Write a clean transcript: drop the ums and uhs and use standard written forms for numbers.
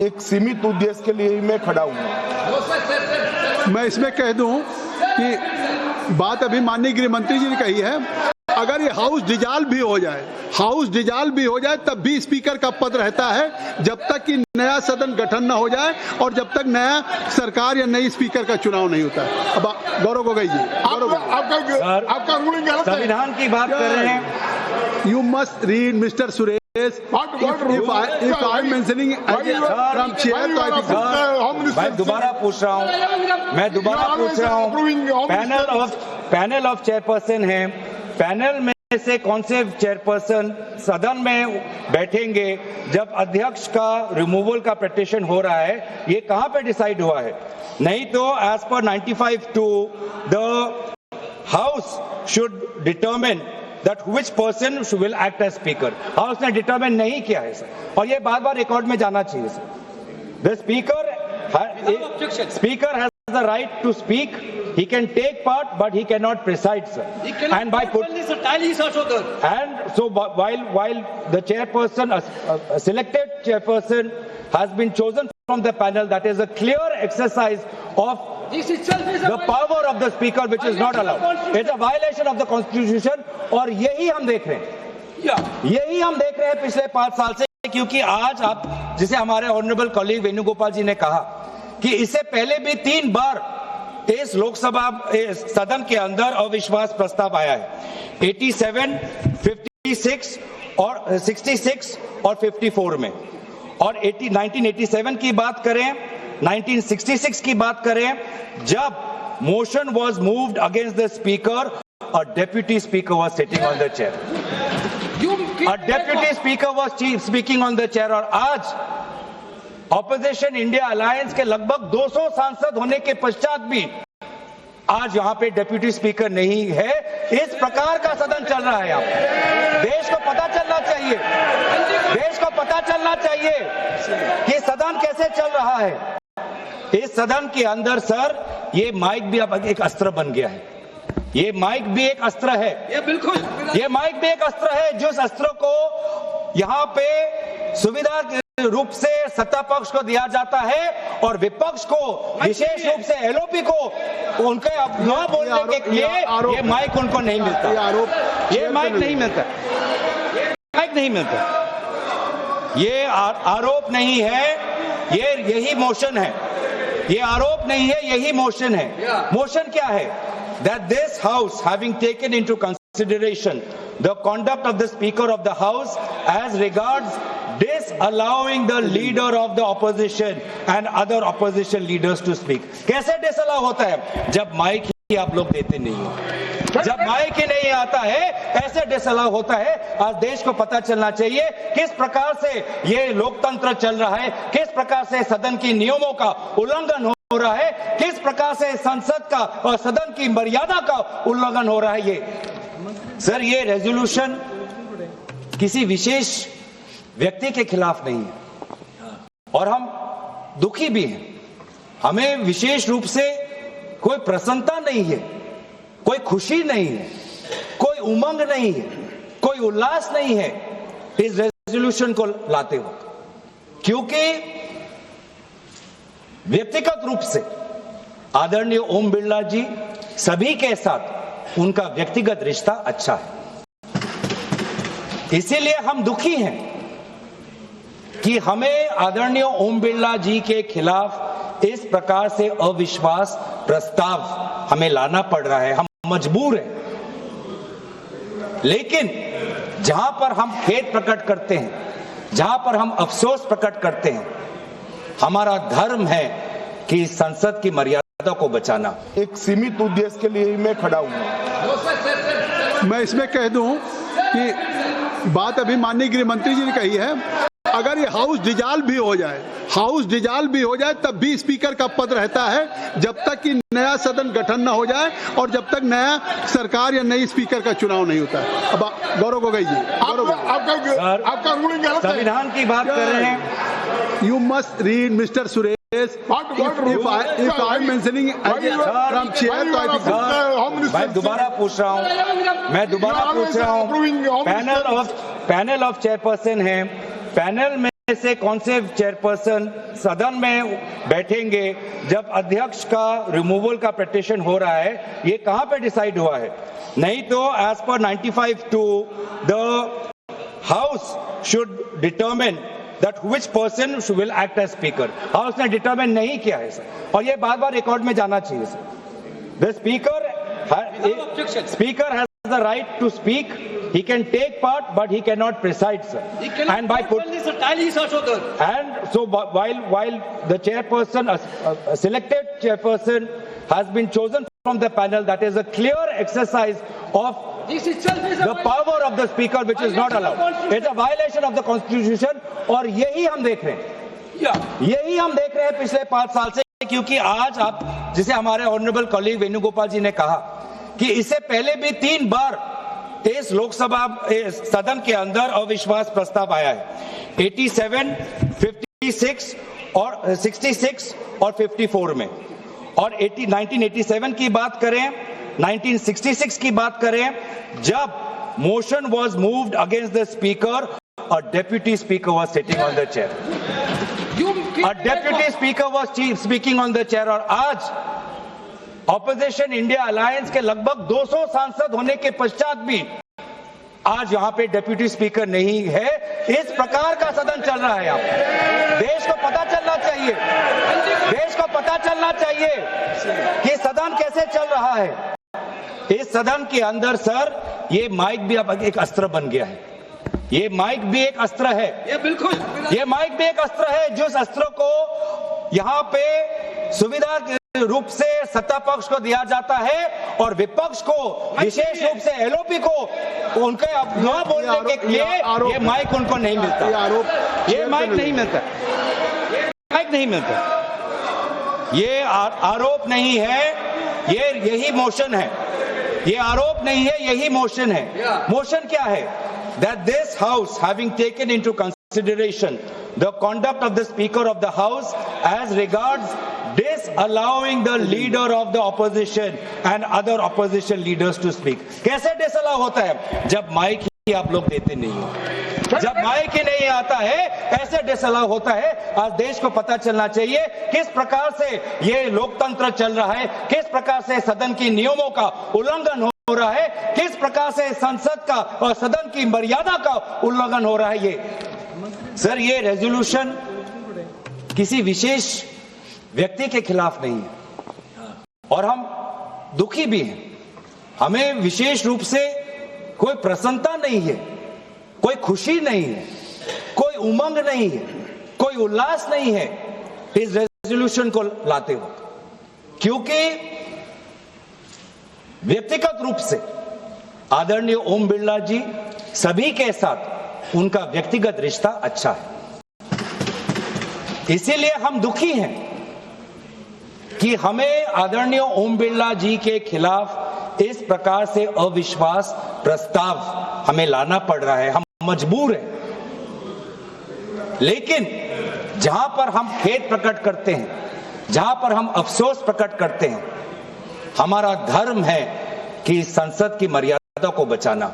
एक सीमित उद्देश्य के लिए ही मैं खड़ा हूँ। मैं इसमें कह दूं कि बात अभी माननीय गृह मंत्री जी ने कही है, अगर ये हाउस डिजॉल्व भी हो जाए तब भी स्पीकर का पद रहता है जब तक कि नया सदन गठन न हो जाए और जब तक नया सरकार या नई स्पीकर का चुनाव नहीं होता है। अब गौरव गोगोई जी, आपका रूलिंग गलत है। संविधान की बात कर रहे हैं। You must read mister Suresh. If I'm mentioning from chair, मैं दोबारा पूछ रहा हूँ, पैनल ऑफ चेयरपर्सन है, पैनल में से कौन से चेयरपर्सन सदन में बैठेंगे जब अध्यक्ष का रिमूवल का पिटीशन हो रहा है, ये कहाँ पे डिसाइड हुआ है? नहीं तो एज पर 95(2) the house should determine that which person will act as speaker. House ने डिटरमिन नहीं किया है सर, और ये बार बार रिकॉर्ड में जाना चाहिए sir. The speaker has the right to speak. He can take part, but he cannot preside, sir. And by and so while the chairperson, a selected chairperson, has been chosen from the panel, that is a clear exercise of the power of the speaker, which is not allowed. It's a violation of the constitution, और यही हम देख रहे हैं पिछले 5 साल से, क्योंकि आज आप, जिसे हमारे ऑनरेबल कॉलीग वेणुगोपाल जी ने कहा कि इससे पहले भी 3 बार इस लोकसभा सदन के अंदर अविश्वास प्रस्ताव आया है, 87, 56 और 66 और 54 में, और 1987 की बात करें, 1966 की बात करें, जब motion was moved against the speaker, a deputy speaker was sitting on the chair. A deputy speaker was speaking on the chair, और आज ऑपोजिशन इंडिया अलायंस के लगभग 200 सांसद होने के पश्चात भी आज यहाँ पे डेप्यूटी स्पीकर नहीं है। इस प्रकार का सदन चल रहा है यहाँ पे। देश को पता चलना चाहिए कि सदन कैसे चल रहा है। इस सदन के अंदर सर, ये माइक भी अब एक अस्त्र बन गया है। ये माइक भी एक अस्त्र है, ये माइक भी एक अस्त्र है, जिस अस्त्र को यहाँ पे सुविधा रूप से सत्ता पक्ष को दिया जाता है और विपक्ष को, विशेष रूप से एलओपी को, उनके अपना बोलने के लिए ये माइक उनको नहीं मिलता। ये माइक नहीं मिलता। ये आरोप नहीं है, ये यही मोशन है। ये आरोप नहीं है, यही मोशन है। मोशन क्या है? That this house, having taken into consideration the conduct of the speaker of the house as regards disallowing the leader of the opposition and other opposition leaders to speak. कैसे disallow होता है? जब mic ही आप लोग देते नहीं हो, जब माइक ही नहीं आता है, ऐसे डिसअलाउ होता है। आज देश को पता चलना चाहिए किस प्रकार से ये लोकतंत्र चल रहा है, किस प्रकार से सदन की नियमों का उल्लंघन हो रहा है, किस प्रकार से संसद का और सदन की मर्यादा का उल्लंघन हो रहा है। ये सर, ये रेजोल्यूशन किसी विशेष व्यक्ति के खिलाफ नहीं है, और हम दुखी भी हैं। हमें विशेष रूप से कोई प्रसन्नता नहीं है, कोई खुशी नहीं है, कोई उमंग नहीं है, कोई उल्लास नहीं है इस रेजोल्यूशन को लाते वक्त, क्योंकि व्यक्तिगत रूप से आदरणीय ओम बिरला जी सभी के साथ उनका व्यक्तिगत रिश्ता अच्छा है। इसीलिए हम दुखी हैं कि हमें आदरणीय ओम बिरला जी के खिलाफ इस प्रकार से अविश्वास प्रस्ताव हमें लाना पड़ रहा है। हम मजबूर हैं, लेकिन जहां पर हम खेद प्रकट करते हैं, जहां पर हम अफसोस प्रकट करते हैं, हमारा धर्म है कि संसद की मर्यादा को बचाना। एक सीमित उद्देश्य के लिए ही मैं खड़ा हूँ। मैं इसमें कह दूं कि बात अभी माननीय गृह मंत्री जी ने कही है, अगर ये हाउस डिजॉल्व भी हो जाए तब भी स्पीकर का पद रहता है जब तक कि नया सदन गठन न हो जाए और जब तक नया सरकार या नई स्पीकर का चुनाव नहीं होता है। अब गौरव गोगोई जी, आपका रूलिंग गलत है। संविधान की बात कर रहे हैं। You must read mister Suresh. If I'm mentioning from chair, मैं दोबारा पूछ रहा हूँ, पैनल ऑफ चेयरपर्सन है, पैनल में से कौन से चेयरपर्सन सदन में बैठेंगे जब अध्यक्ष का रिमूवल का पिटीशन हो रहा है, ये कहां पे डिसाइड हुआ है? नहीं तो एज पर 95(2) the house should determine that which person will act as speaker. House ने डिटरमिन नहीं किया है सर, और ये बार बार रिकॉर्ड में जाना चाहिए sir. The speaker has the right to speak. He can take part, but he cannot preside, sir. And by and so while the chairperson, a selected chairperson, has been chosen from the panel, that is a clear exercise of the power of the speaker, which is not allowed. It's a violation of the constitution. और यही हम देख रहे हैं, यही हम देख रहे हैं पिछले 5 साल से, क्योंकि आज आप, जिसे हमारे ऑनरेबल कॉलीग वेणुगोपाल जी ने कहा कि इससे पहले भी 3 बार इस लोकसभा सदन के अंदर अविश्वास प्रस्ताव आया है, 87, 56 और 66 और 54 में. और 1987 की बात करें, 1966 की बात करें, जब motion was moved against the speaker, a deputy speaker was sitting on the chair. A deputy speaker was speaking on the chair. और आज ऑपोजिशन इंडिया अलायंस के लगभग 200 सांसद होने के पश्चात भी आज यहाँ पे डेप्यूटी स्पीकर नहीं है. इस प्रकार का सदन चल रहा है. यहाँ देश को पता चलना चाहिए, देश को पता चलना चाहिए कि सदन कैसे चल रहा है. इस सदन के अंदर सर ये माइक भी अब एक अस्त्र बन गया है. ये माइक भी एक अस्त्र है. ये बिल्कुल, ये माइक भी एक अस्त्र है. जिस अस्त्र को यहाँ पे सुविधा के रूप से सत्ता पक्ष को दिया जाता है और विपक्ष को, विशेष रूप से एलओपी को, उनके न बोलने के लिए ये माइक उनको नहीं मिलता. ये माइक नहीं मिलता, माइक नहीं मिलता. ये आरोप नहीं है, ये यही मोशन है. ये आरोप नहीं है, यही मोशन है. मोशन क्या है? That this house, having taken into consideration the conduct of the speaker of the house as regards disallowing the leader of the opposition and other opposition leaders to speak. कैसे disallow होता है? जब mic ही आप लोग देते नहीं हो, जब माइक ही नहीं आता है, ऐसे डिसअलाउ होता है. आज देश को पता चलना चाहिए किस प्रकार से ये लोकतंत्र चल रहा है, किस प्रकार से सदन की नियमों का उल्लंघन हो रहा है, किस प्रकार से संसद का और सदन की मर्यादा का उल्लंघन हो रहा है. ये सर, ये रेजोल्यूशन किसी विशेष व्यक्ति के खिलाफ नहीं है और हम दुखी भी हैं. हमें विशेष रूप से कोई प्रसन्नता नहीं है, कोई खुशी नहीं है, कोई उमंग नहीं है, कोई उल्लास नहीं है इस रेजोल्यूशन को लाते वक्त, क्योंकि व्यक्तिगत रूप से आदरणीय ओम बिरला जी सभी के साथ उनका व्यक्तिगत रिश्ता अच्छा है. इसीलिए हम दुखी हैं कि हमें आदरणीय ओम बिरला जी के खिलाफ इस प्रकार से अविश्वास प्रस्ताव हमें लाना पड़ रहा है. हम मजबूर हैं, लेकिन जहां पर हम खेद प्रकट करते हैं, जहां पर हम अफसोस प्रकट करते हैं, हमारा धर्म है कि संसद की मर्यादा को बचाना.